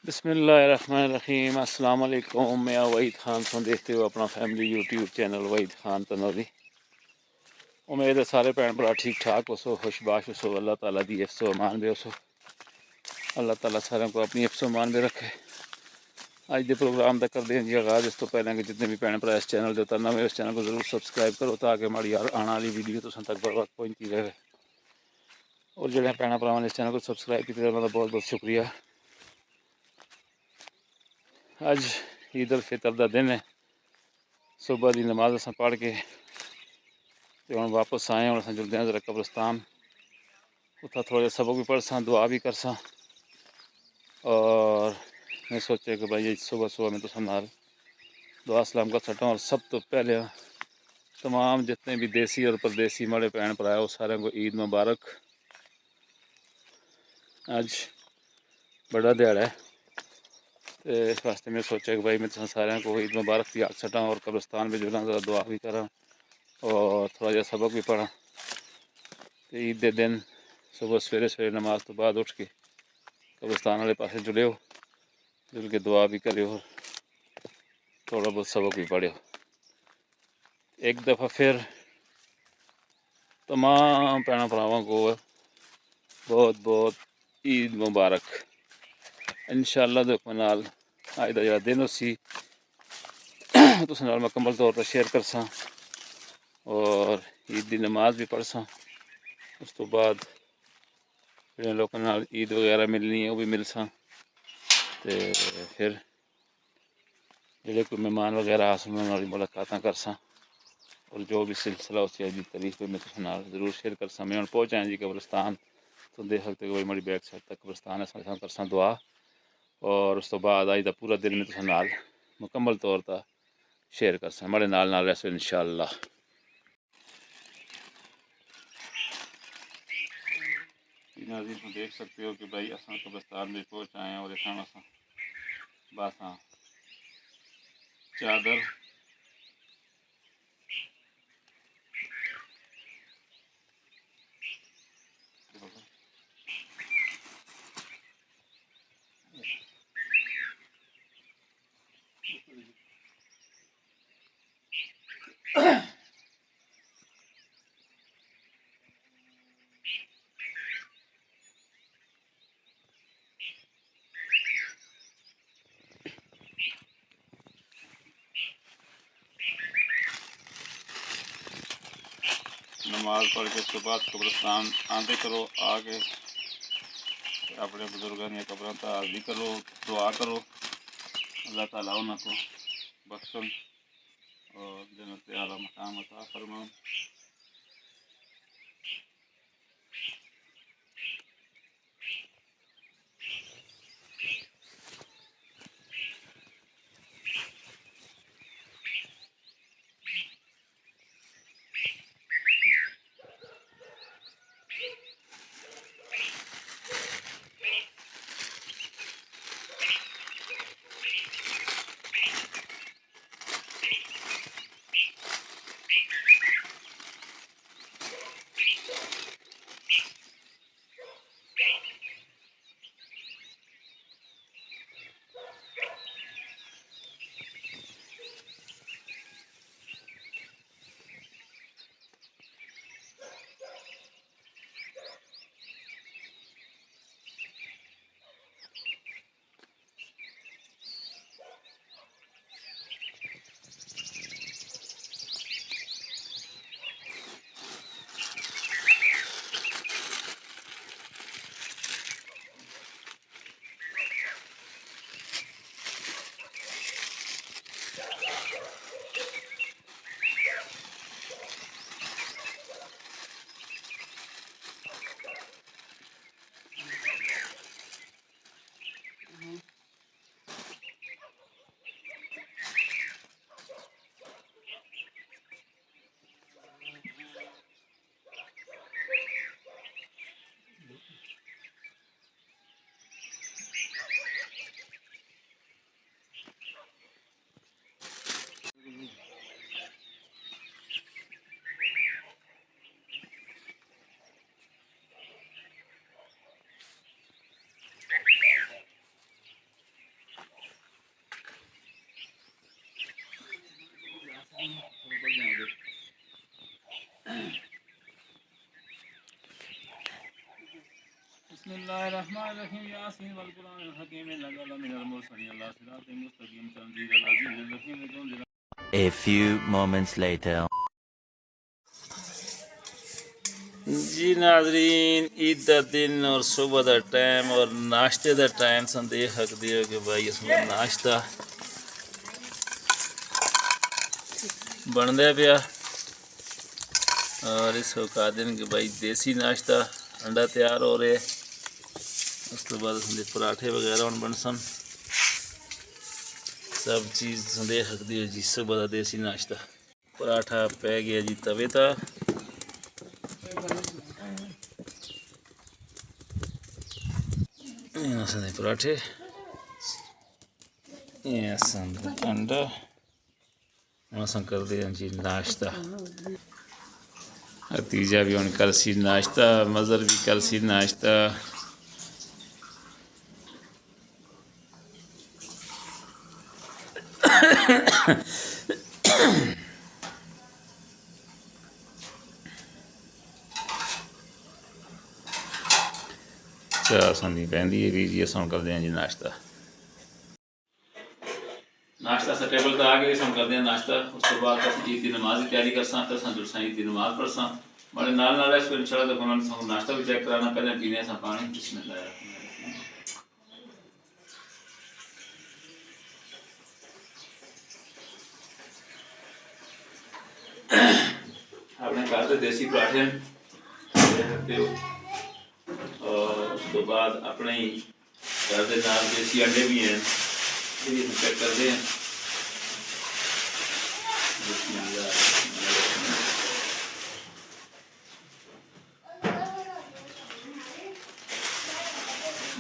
बिस्मिल्लाहिर्रहमानिर्रहीम। अस्सलाम वालेकुम। मैं वहीद खान सुन देखते हो अपना फैमिली यूट्यूब चैनल वहीद खानतनोली। उम्मीद है सारे भैन भरा ठीक ठाक हो, खुशबाश हो, अल्लाह ताला दी हिफ्ज़ो अमान में हो। अल्लाह ताला सारे को अपनी हिफ्ज़ो अमान में रखे। अज के प्रोग्राम का करते हैं जी आगाज़। इस तो पहले कि जितने भी भैन भरा इस चैनल के उतर नवे इस चैनल को जरूर सबसक्राइब करो ताकि हमारी आने वाली वीडियो तुम तक बर वक्त पहुँचती रहे। और जो भैन भरावान इस चैनल को सबसक्राइब किया उन्होंने बहुत बहुत शुक्रिया। अज ईद उल फितर का दिन है। सुबह की नमाज अस पढ़ के तो हम वापस आए। हम अस जुलते हैं जरा कब्रस्तान, उतना थोड़ा जहा सबक भी पढ़सा, दुआ भी करसा। और मैं सोचे कि भाई सुबह सुबह मैं तो नाल दुआ सलाम कर सकता हूँ। और सब तो पहले तमाम जितने भी देसी और परदेसी माड़े भैन भरा वो सारे को ईद मुबारक। अज बड़ा दिहाड़ा है तो इस वास्ते मैं सोचा कि भाई मैं सारे को ईद मुबारक भी आख सटा और कब्रस्तान में जुड़ा जरा दुआ भी करा और थोड़ा जहा सबक भी पढ़ा। तो ईद के दिन सुबह सवेरे सवेरे नमाज तो बाद उठ के कब्रस्तान वाले पासे जुड़े, जुल के दुआ भी करे और थोड़ा बहुत सबक भी पढ़े। एक दफ़ा फिर तमाम भैन भरावान को बहुत बहुत ईद मुबारक। इंशाअल्लाह देखो नाल अज का जो दिन उसी तुस नाल मुकम्मल तौर पर शेयर करसा और ईद की नमाज भी पढ़सा। उस तो बाद जिन लोगों नाल ईद वगैरह मिलनी है वह भी मिलसा। तो फिर जोड़े कोई मेहमान वगैरह आसन उन्होंने मुलाकात करसा और जो भी सिलसिला उस चीज़ की तारीफ मैं तुम नाल जरूर शेयर करसा। मैं हम पहुँच आए जी कब्रस्तान। तो देख सकते हो भाई मेरी बैक साइड तक कब्रस्तान है। करसा दुआ और उस तो बाद अज का पूरा दिन मैं तुम नाल मुकम्मल तौर पर शेयर करसा। हमारे नाल रहसो इंशाअल्लाह। नाज़रीन तुम देख सकते हो कि भाई अस कब्रस्तान में पहुँच आए हैं और इतना अस बस हाँ चादर नमाज पढ़ के उसके बाद कब्रस्तान आते करो, आके अपने बुजुर्गों की कब्रों पर हाज़री करो, दुआ करो अल्लाह ताला उनको बख्शन और जन्नत आला मकाम अता फरमाओ। A few moments later. जी नाजरीन, ईद का दिन और सुबह का टाइम और नाश्ते का टाइम सन देख सकते हो कि भाई इसमें नाश्ता बनता पाया और इस कह दें कि भाई देसी नाश्ता अंडा तैयार हो रहा है। उस तो बाद पराठे वगैरह हम बन सन सब चीज़ देख सकती हो जी। सुबह का देसी नाश्ता पराठा पै गया जी तवे ता पराठे अंडा हम करते हैं जी नाश्ता। तीजा भी हम कर सी नाश्ता, मज़र भी कर सी नाश्ता। चाह संदी पैंदी है भी जी, अस करते हैं जी नाश्ता। नाश्ता सा टेबल पर आ गए, हम करते हैं नाश्ता। उस तो बाद ईद की नमाज की तैयारी करसा, फिर जुलसा ईद की नमाज पढ़सा। बड़े नाल इस पर इंशाल्लाह तो उन्होंने नाश्ता भी चेक कराना, पहले पीने सा पानी। बिस्मिल्लाह अपने घर के देसी पराठे दे सकते हो और उस तो बाद अपने ही घर के नाल देसी अंडे भी हैं, ये हम चेक करते हैं।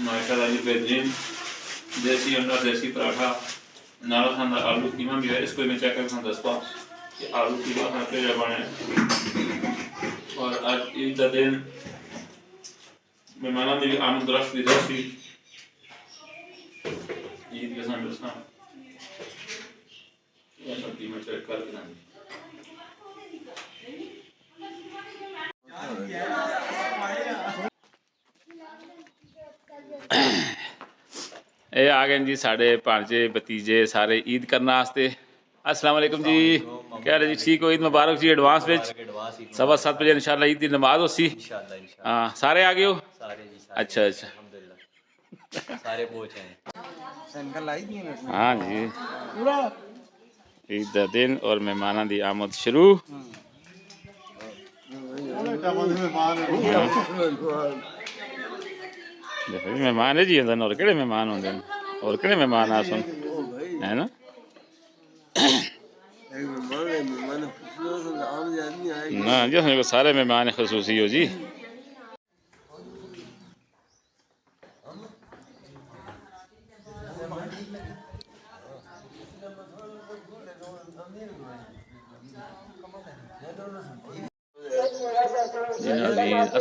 माशाल्लाह जी बेहतरीन देसी अंडा देसी पराठा नाल खाना आलू कीमा भी है। इसको मैं चेक करके दसता कि आलू कीमा खाते हुए बने। और आज ईद का दिन मेहमानों की भी आमद रफ्त की दसी ईद के साथ दसा कीमा चेक करके ये आ गए जी साढ़े भांजे भतीजे सारे ईद करने वास्ते। अस्सलाम वालेकुम जी, क्या हाल है जी? ठीक हो? ईद मुबारक जी एडवांस में। 7:15 बजे इंशाल्लाह ईद की नमाज हो सी। हाँ सारे आ गए हो? अच्छा अच्छा हाँ जी, ईद का दिन और मेहमानों की आमद शुरू। देखो जी मेहमान है जी होंगे और केड़े मेहमान होंगे और केड़े मेहमान आ सुन है ना। ना जी सारे मेहमान खसूसी हो जी।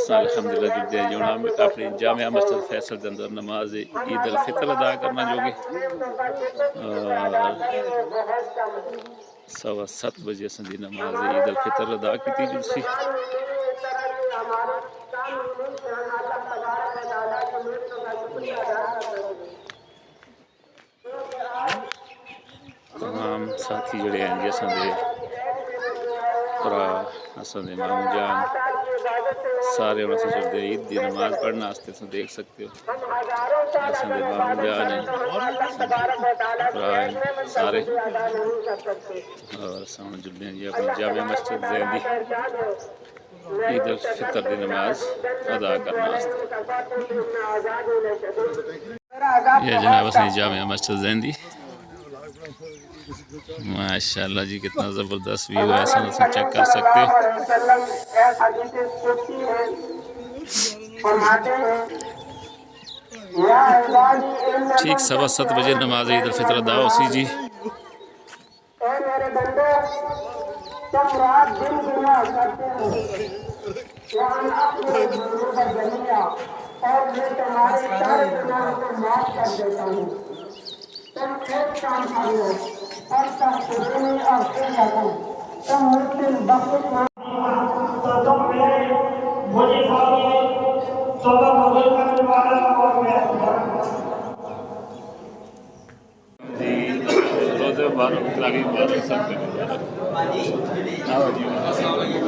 अल्हम्दुलिल्लाह जुड़ते हैं जोड़ा अपनी जामिया मस्जिद फैसल के अंदर नमाज ईद उल फितर अदा करना जोगे। और 7:15 बजे असी नमाज ईद उल फितर अदा की जुलसी। तमाम साथी जोड़े हैं जी असांदे भरा असांदे मामू जान सारे हम जुड़ते ईद की नमाज पढ़ने वास्ते देख सकते हो। असांदे मामू जान हैं भरा हैं सारे और असां जुड़ते हैं जी अपनी जामिया मस्जिद ज़ैदी ईद उल फितर की नमाज अदा करने वास्ते। ये जनाब असां जामिया मस्जिद ज़ैदी माशाल्लाह जी कितना ज़बरदस्त व्यू है, ऐसा चेक कर सकते हो। ठीक 7:15 बजे नमाज ईद उल फितर अदा हो सी जी। मुझे मुबारक, तरावी मुबारक, सब पे मुबारक। आओ जी,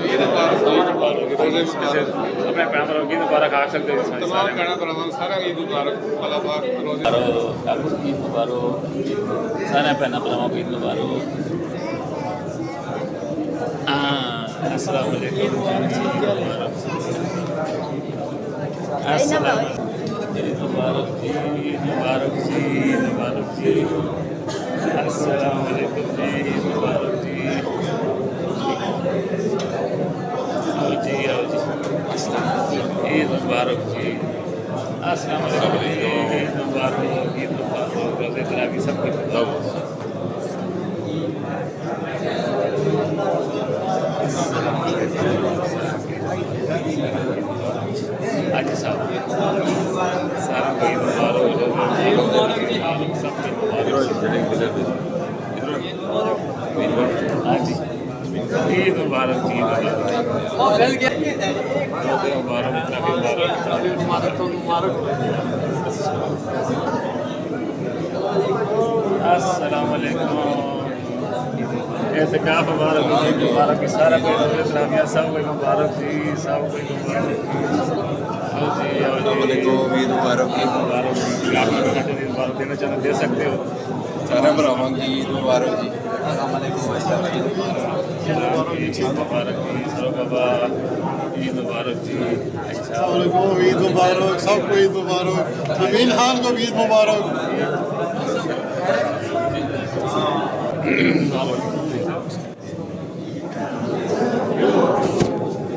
ईद मुबारक ईद मुबारक। रोज़े किसी अपने भैन भरावां ईद मुबारक आख सकते हो सारे तमाम भैन भरावां सारे ईद मुबारक अल्लाह पाक रोज़े काकू ईद मुबारक, सारे भैन भरावां ईद मुबारक। अस्सलाम वालेकुम, अस्सलाम ईद मुबारक जी, ईद मुबारक जी, ईद मुबारक जी। अस्सलाम वालेकुम जी, ईद मुबारक जी। आओ जी, आओ जी, ईद मुबारक जी। अस्सलाम वालेकुम जी, ईद मुबारक, ईद मुबारक। रोज़े तरावी सब कुछ आज साहब सारा को ईद मुबारक, सब कुछ मुबारक। हाँ जी, ईद मुबारक जी, ईद मुबारक, रोज़े मुबारक, तरावी मुबारक। अस्सलाम वालेकुम, एहतिकाफ मुबारक, ईद मुबारक, सारा कोई रोज़े तरावियाँ सब कोई मुबारक जी, सब कोई मुबारक जी। आओ जी, ईद मुबारक ईद मुबारक जी। आप ईद मुबारक देना चाहते दे सकते हो। सारे भरावां की ईद मुबारक जी ईद मुबारक जी, सरो बाबा, ईद मुबारक जी। अच्छा, ईद मुबारक, सबको ईद मुबारक, अमीन खान को भी ईद मुबारक।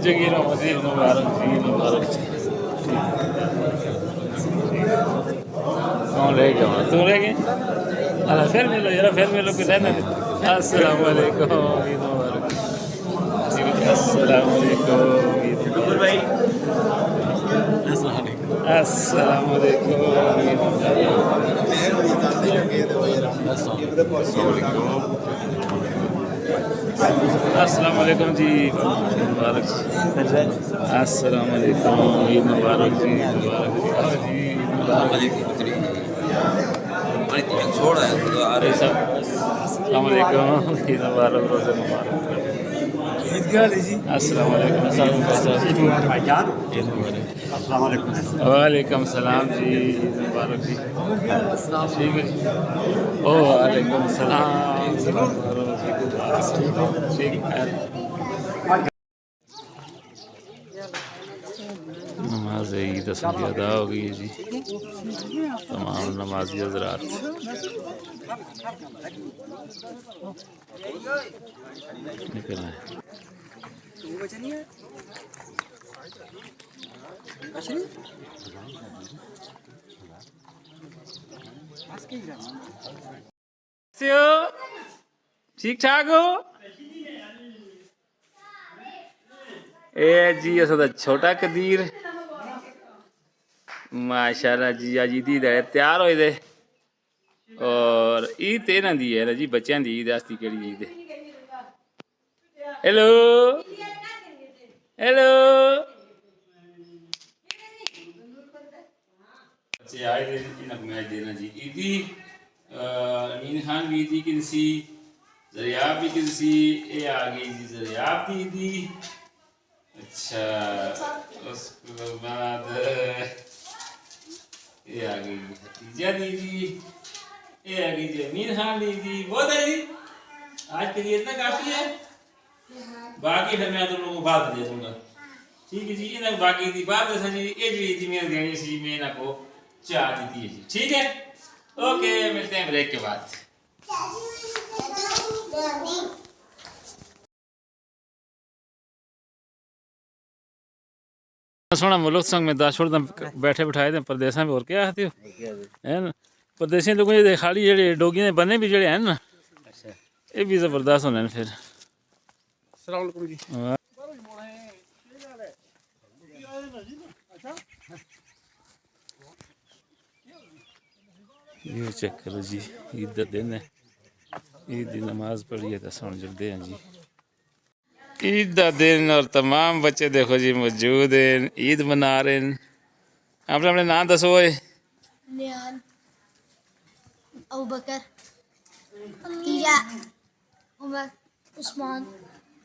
जगीर अहमद, ईद मुबारक जी, ईद मुबारक जी। कौन रह गया? तू रह गए? अरे फिर मिलो यार, फिर मिलो कि रहने दे। अस्सलाम वालेकुम, ईद मुबारक। अस्सलाम वालेकुम, ईद मुबारक। अस्सलाम वालेकुम, ईद अस्सलाम वालेकुम जी, ईद मुबारक। अस्सलाम वालेकुम, ईद मुबारक जी, ईद मुबारक जी। आओ जी, ईद मुबारक। अरे सब अस्सलाम वालेकुम, ईद मुबारक, रोज़े मुबारक। अस्सलाम वालेकुम, वालेकुम सलाम जी, ईद मुबारक जी। ठीक है जी। ओ वालेकुम सलाम, ठीक है। नमाज ईद असली अदा हो गई है जी। तमाम नमाजी हजरात निकल आए। ठीक ठाक हो? ए जी अस छोटा कदीर माशाल्लाह जी, अज ईद तैयार होए दे और ईद ते इन्हां दी है जी, बच्चों की ईद आस्ती केड़ी ईद है। हेलो हेलो, बच्चे आए दे इन्हां मैच देना जी। ईदी अमीन खान भी ईदी किनसी, ज़रियाब भी किनसी, ये आ गई जी ज़रियाब की ईदी। अच्छा, उसके बाद ये आ गई हतीजा दीदी, ये आ गई जी अमीन खान दीदी। बहुत है जी, आज के लिए इतना काफ़ी है। बाकी फिर मैं तुम लोगों को बाद दे दूंगा, ठीक है जी। इन्हें बाकी दी बात है जी, ये जी मेरे देनी सी, मैं इन्हें को चाह दी है जी, ठीक है। ओके, मिलते हैं ब्रेक के बाद। सोना मुल्क संग में दास छोड़ बैठे बिठाए थे परदेसा में, और क्या आते हो है ना। परदेसी लोगों के खाली जेडे डोगियां दे बने भी जेडे हैं ना, ये भी जबरदस्त होने फिर। अस्सलाम वालेकुम जी। ये चेक करो जी, ईद का दिन है, ईद की नमाज पढ़ी है तो सुन चलते हैं जी। ईद का दिन और तमाम बच्चे देखो जी मौजूद हैं, ईद मना रहे हैं। अपने अपने नाम दसो। नियान Abu Bakar Tira, Umar, Usman.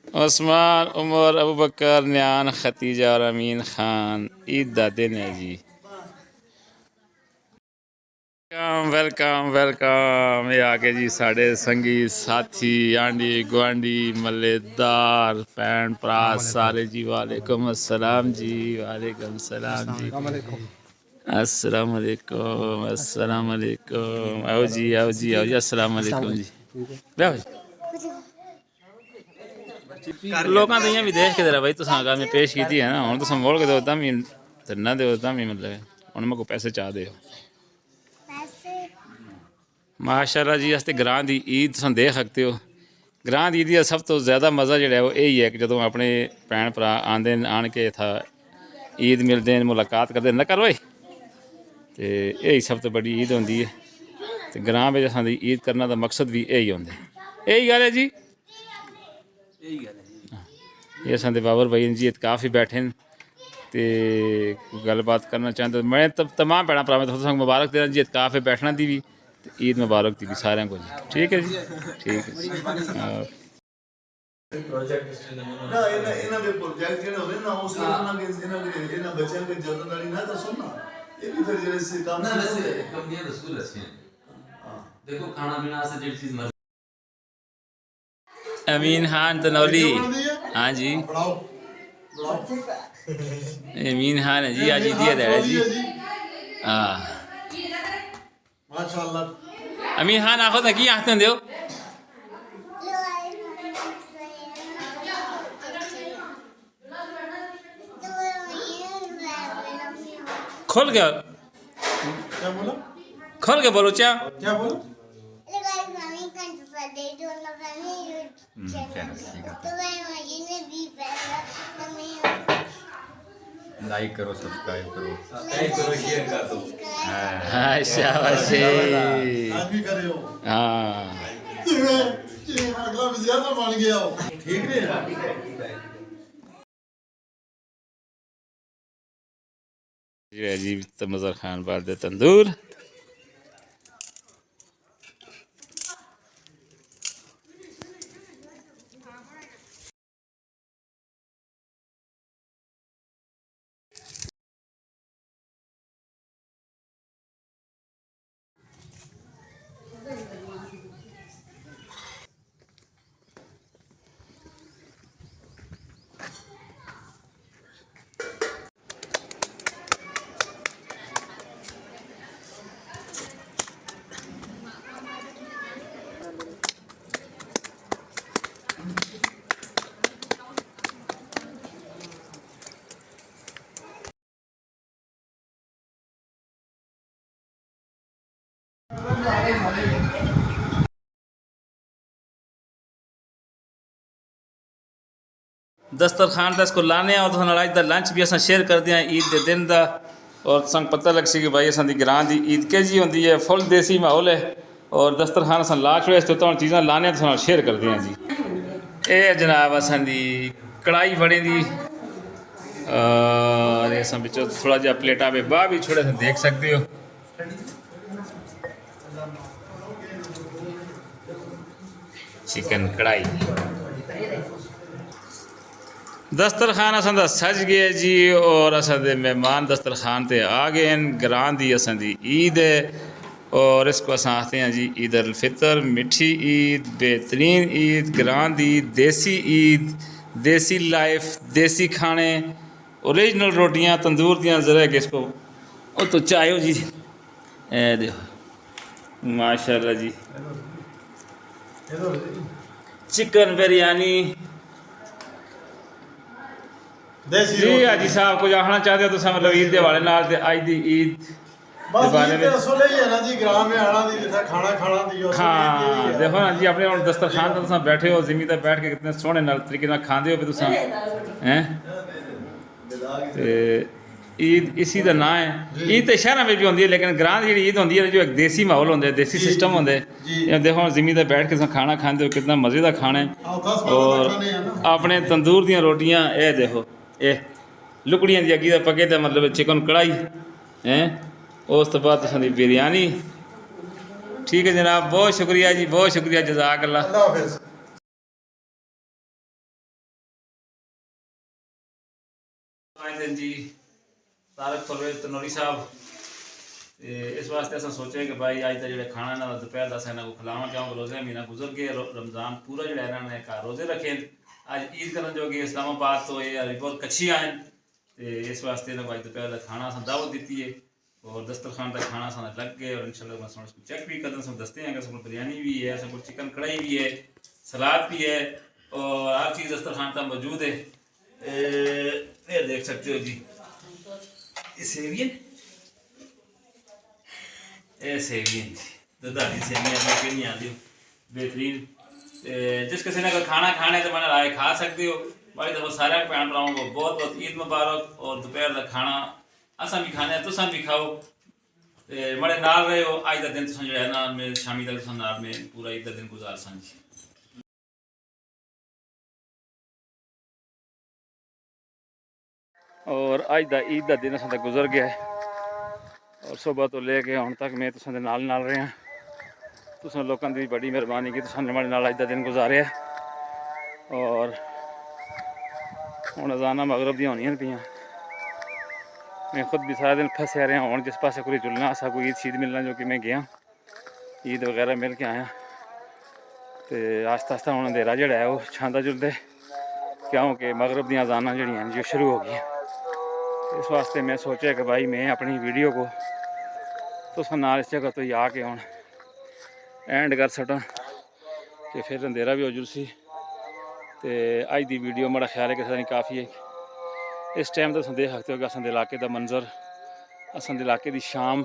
Usman, Umar, Abu Bakar, न्यान, खतीजा और अमीन खान। ईद दा दिन है जी। Welcome welcome welcome. ये आके जी साढ़े संगी साथी आंडी गुआंढी मल्लेदार भैन भरा सारे जी। वालेकुम अस्सलाम जी। वालेकुम सलाम जी। अस्सलाम वालेकुम अस्सलाम वालेकुम। आओ जी आओ जी आओ जी। अस्सलाम वालेकुम जी। बैठो जी। लोगों तो इयां भी देख के जरा भाई तुम अगर मैं पेश की है ना हूँ तुम मोड़ के दो तम ही ते ना दो तम ही मतलब हूँ मेरे को पैसे चाह दो माशाल्लाह जी। अस ग्रां की ईद तुम देख सकते हो। ग्रां की ईद का सब तो ज़्यादा मज़ा जो है वो यही है कि जो अपने भैन भरा आते आन के इतना ईद मिलते हैं मुलाकात करते ना करो तो यही सब तो बड़ी ईद होंगी है। तो ग्रां में असां ईद करने का मकसद भी यही होंगे। यही गल है जी। यही गल है ये असां बाबर भाई जी काफ़ी बैठे न ते गलबात करना चाहते मैं तमाम भैन भरा तुसें मुबारक देना जी। काफ़ी बैठना दी भी ईद मुबारक दी भी सारे को जी। ठीक है जी ठीक है जी। ना इन्हां दे प्रोजेक्ट ਜਿਹੜੇ ਹੋਵੇ ਨਾ ਉਸ ਇਹਨਾਂ ਦੇ ਇਹਨਾਂ ਬੱਚਿਆਂ ਦੇ ਜਨਮ ਵਾਲੀ ਨਾ ਤਾਂ ਸੁਣਨਾ ਇਹ ਵੀ ਫਿਰ ਜਿਹੜੇ ਸੇ ਕੰਮ ਸੇ कम दिया रसूल अच्छे हैं। देखो खाना पीना से जो चीज मर्जी अमीन खान तनौली। हाँ जी ਬਣਾਓ ਬਣਾਓ अमीन खान है जी। आज ईद है जी। हाँ माशाअल्लाह। अमीन खान आखो तो की आखते हो खोल के क्या बोला खोल के बोलो क्या क्या बोला लाइक करो सब्सक्राइब करो शेयर कर दो। हाँ शाबाश। आज भी करे हो हाँ अगला भी ज्यादा मान गया हो ठीक नहीं है। जी मज़र खान बाद तंदूर। दस्तरखान का इसको लाने और तो अज का लंच भी अस शेयर करते हैं ईद के दिन का। और तुम पता लग सी कि भाई असां ग्रां की ईद कही होंगी है फुल देसी माहौल है। और दस्तरखान अस ला छड़े तो हम चीज़ा लाने तो शेयर करते हैं जी। ये जनाब असांजी कढ़ाई बनी दी और अस थोड़ा जहा प्लेटा में बाह भी छोड़े देख सकते हो। चिकन कढ़ाई दस्तरखान असां सज गए जी। और असांजे मेहमान दस्तरखान ते आ गए हैं। ग्रां दी असांजी ईद है और इसको अस आखते हैं जी ईद उल फितर मिठी ईद बेहतरीन ईद ग्रां दी देसी ईद देसी लाइफ देसी खाने ओरिजिनल रोटियां तंदूर दियाँ ज़रा कि इसको ओ तो चाहो जी। ए देखो माशाल्लाह जी चिकन बिरयानी जी। हाजी साहब कुछ आखना चाहते हो तो मतलब ईद के हवाले नाल ते अज दी ईद बस ये तो असल ही है ना जी ग्राम में आना दी जिथा खाना खाना दी हो। हाँ देखो ना जी अपने और दस्तरखान तो तुम बैठे हो ज़मीन पर बैठ के कितने सोहने नाल तरीके नाल खाते हो भी तुम हैं। ईद इसी का ना है। ईद तो शहर में भी होंगी है लेकिन ग्रां की ईद होंगी है जो एक देसी माहौल होंगे देसी सिस्टम होंगे। देखो ज़मीन पर बैठ के तुम खाना खाते हो कितना मज़े का खाना है। और अपने तंदूर दियाँ रोटियाँ ये देखो ये लुकड़ियाँ की अग्गी पके तो मतलब चिकन कढ़ाई हैं। उस तो बाद तुसां दी बिरयानी ठीक है जनाब, बहुत शुक्रिया जी, बहुत शुक्रिया, जज़ाकल्लाह। अल्लाह हाफिज़। जी तारक परवेज तनौरी साहब, इस वास्ते अस सोचे कि भाई अज का जो खाना इन्हों का दोपहर का इन्हों को खिलावा, क्योंकि रोज़े महीना गुजर गया, रमज़ान पूरा जो इन्होंने घर रोज़े रखे। अज ईद करन जो कि इस्लामाबाद तो ये रिपोर्ट कच्छी आए, तो इस वास्ते इन्होंने अज दोपहर का खाना अस दावत दी है और दस्तरखान का खाना अस लग गए। और इंशाल्लाह मैं चेक भी करना सब दसते हैं कि सब बिरयानी भी है, सब चिकन कढ़ाई भी है, सलाद भी है और हर चीज़ दस्तरखान तक मौजूद है। ये देख सकते हो जी, ये सेवियन, ये सेवियन जी दुधारी सेवियां मैं कि नहीं आती बेहतरीन। जिस किसी ने अगर खाना खाना है तो मैंने राय खा सकते हो। भाई देखो सारे भैन भराओं को बहुत बहुत ईद मुबारक। और दोपहर का खाना असा भी खाने तुम भी खाओ, बड़े नाल रहे हो। अज का दिन तुम जो है ना मैं शामी तक नाल में पूरा ईद का दिन गुजार सन जी। और अज का ईद का दिन असा गुजर गया है और सुबह तो लेके हुण तक मैं तुसां दे नाल रहा। तुसां लोगों की बड़ी मेहरबानी की तुसां मेरे नाल अज का दिन गुजारे। और हुण अज़ाना मगरब दी होनियां पियां। मैं खुद भी सारा दिन फंसया रहा हूँ जिस पासे कोई जुलना असा कोई ईद शीद मिलना जो कि मैं गया ईद वगैरह मिल के आया। तो आस्ता आस्ता हुण अंधेरा जोड़ा है वो छांदा जुलदे, क्योंकि मगरब दी अज़ाना जड़ियां जो शुरू हो गई। इस वास्ते मैं सोचा कि भाई मैं अपनी वीडियो को तुसां नाल इस जगह तो ही आके हुण एंड कर सटां कि फिर अंधेरा भी हो जुलसी। तो अज की वीडियो मेरा ख्याल है कि सारी काफ़ी है। इस टाइम तो तुम देख सकते हो कि असां दे इलाके का मंजर, असां दे इलाके की शाम,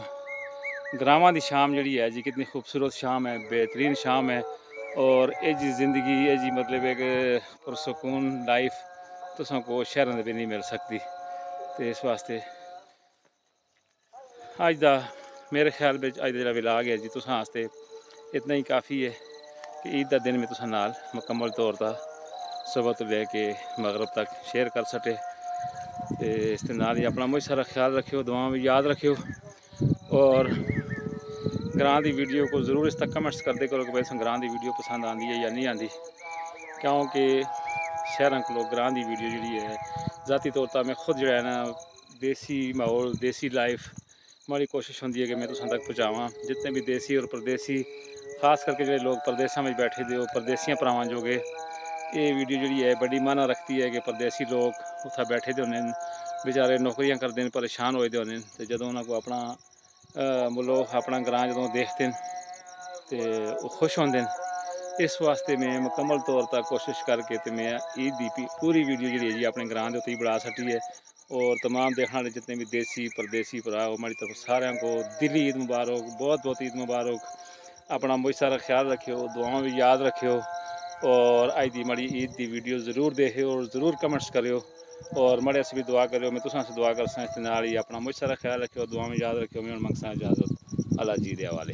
ग्रामां की शाम जी है जी, कितनी खूबसूरत शाम है, बेहतरीन शाम है। और ये जी ज़िंदगी ये जी मतलब एक पुरसकून लाइफ तुसां को शहरों में भी नहीं मिल सकती। तो इस वास्ते अज का मेरे ख्याल में अज का विलाग है जी तुसां वास्ते इतना ही काफ़ी है कि ईद का दिन में तुसां नाल मुकम्मल तौर पर सुबह तो लेके मगरब तक शेयर कर सके। तो इस नाल ही अपना बहुत सारा ख्याल रखियो, दुआ भी याद रखियो। और ग्रां की वीडियो को जरूर इस तक कमेंट्स करते करो कि भाई ग्रां की वीडियो पसंद आती है या नहीं आती, क्योंकि शहरों को ग्रां की वीडियो जी है ज़ाती तौर पर मैं खुद जो है ना देसी माहौल देसी लाइफ हमारी कोशिश होती है कि मैं तुम तक पहुँचावा। जितने भी देसी और परदेसी खास करके जो लोग परदेसा में बैठे दे परदेसियां भरावां जो गए ये वीडियो जी है बड़ी माना रखती है कि परदेसी लोग उत्थे बैठे दे होने बेचारे नौकरियां करते हैं, परेशान होए दे होने। तो जो उन्होंने अपना मुल्क अपना ग्रां जो देखते हैं तो वो खुश होंगे। इस वास्ते मैं मुकम्मल तौर पर कोशिश करके तो मैं ईद की पूरी वीडियो जी है जी अपने ग्रां के उत्ते ही बना सकी है। और तमाम देखने वाले जितने भी देसी परदेसी भरा हमारी तरफ सारे को दिली ईद मुबारक, बहुत बहुत ईद मुबारक। अपना बहुत सारा ख्याल रखियो, दुआओं भी याद रखियो। और अज की माड़ी ईद की वीडियो ज़रूर देखियो और ज़रूर कमेंट्स करियो। और मड़े से भी दुआ करियो, मैं तुसां से दुआ करसा। इस नाल ही अपना बहुत सारा ख्याल रखियो, दुआ में याद रखियो। मैं मंगसा इजाज़त, अल्लाह जी दे हवाले।